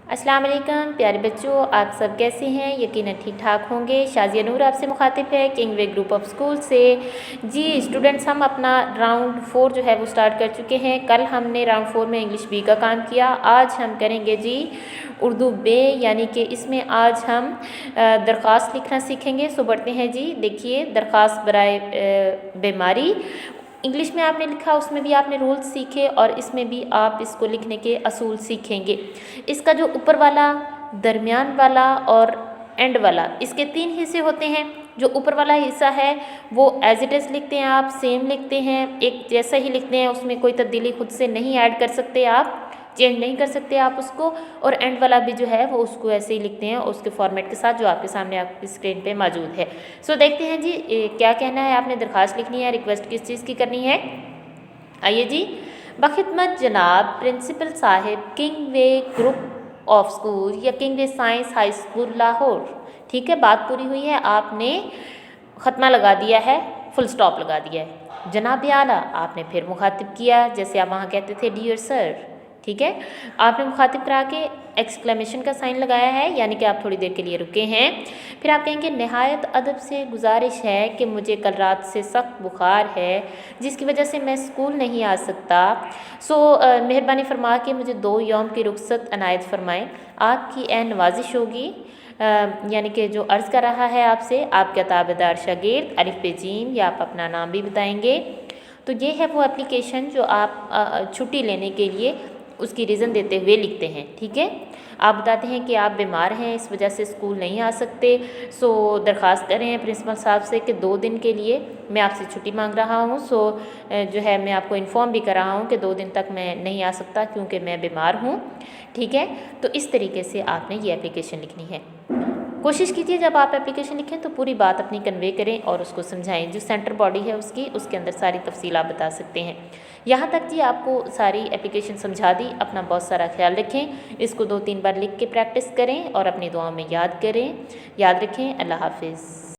अस्सलाम वालेकुम प्यारे बच्चों, आप सब कैसे हैं। यकीनन ठीक ठाक होंगे। शाज़िया नूर आपसे मुखातिब है किंगवे ग्रुप ऑफ स्कूल से। जी स्टूडेंट्स, हम अपना राउंड 4 जो है वो स्टार्ट कर चुके हैं। कल हमने राउंड 4 में इंग्लिश बी का काम किया। आज हम करेंगे जी उर्दू बे, यानी कि इसमें आज हम दरख्वास्त लिखना सीखेंगे। सो बढ़ते हैं जी। देखिए, दरख्वास्त बराए बीमारी इंग्लिश में आपने लिखा, उसमें भी आपने रूल्स सीखे और इसमें भी आप इसको लिखने के असूल सीखेंगे। इसका जो ऊपर वाला, दरमियान वाला और एंड वाला, इसके 3 हिस्से होते हैं। जो ऊपर वाला हिस्सा है वो एज इट इज़ लिखते हैं, आप सेम लिखते हैं, एक जैसा ही लिखते हैं, उसमें कोई तब्दीली खुद से नहीं ऐड कर सकते, आप चेंज नहीं कर सकते आप उसको। और एंड वाला भी जो है वो उसको ऐसे ही लिखते हैं उसके फॉर्मेट के साथ जो आपके सामने आपकी स्क्रीन पे मौजूद है। सो देखते हैं जी क्या कहना है। आपने दरख्वास्त लिखनी है, रिक्वेस्ट किस चीज़ की करनी है। आइए जी। बखिदमत जनाब प्रिंसिपल साहिब, किंगवे ग्रुप ऑफ स्कूल या Kingway science high school Lahore. ठीक है, बात पूरी हुई है, आपने ख़त्मा लगा दिया है, फुल स्टॉप लगा दिया है। जनाब आला आपने फिर मुखातिब किया, जैसे आप वहाँ कहते थे डियर सर। ठीक है, आपने मुखातिब करा के एक्सक्लेमेशन का साइन लगाया है, यानी कि आप थोड़ी देर के लिए रुके हैं। फिर आप कहेंगे नहायत अदब से गुजारिश है कि मुझे कल रात से सख्त बुखार है जिसकी वजह से मैं स्कूल नहीं आ सकता। सो मेहरबानी फरमा के मुझे 2 यौम की रुख्सत अनायत फरमाएँ। आपकी ए नवाजिश होगी, यानी कि जो अर्ज़ कर रहा है आपसे आपका ताबेदार शागिर्द अलिफ पे जीम, या आप अपना नाम भी बताएंगे। तो ये है वो एप्लीकेशन जो आप छुट्टी लेने के लिए उसकी रीज़न देते हुए लिखते हैं। ठीक है, आप बताते हैं कि आप बीमार हैं, इस वजह से स्कूल नहीं आ सकते। सो दरख्वास्त कर रहे हैं प्रिंसिपल साहब से कि 2 दिन के लिए मैं आपसे छुट्टी मांग रहा हूँ। सो जो है मैं आपको इन्फॉर्म भी कर रहा हूँ कि 2 दिन तक मैं नहीं आ सकता क्योंकि मैं बीमार हूँ। ठीक है, तो इस तरीके से आपने ये एप्लीकेशन लिखनी है। कोशिश कीजिए जब आप एप्लीकेशन लिखें तो पूरी बात अपनी कन्वे करें और उसको समझाएं। जो सेंटर बॉडी है उसकी, उसके अंदर सारी तफसील आप बता सकते हैं। यहाँ तक जी आपको सारी एप्लीकेशन समझा दी। अपना बहुत सारा ख्याल रखें, इसको 2-3 बार लिख के प्रैक्टिस करें और अपनी दुआओं में याद करें। याद रखें। अल्लाह हाफिज़।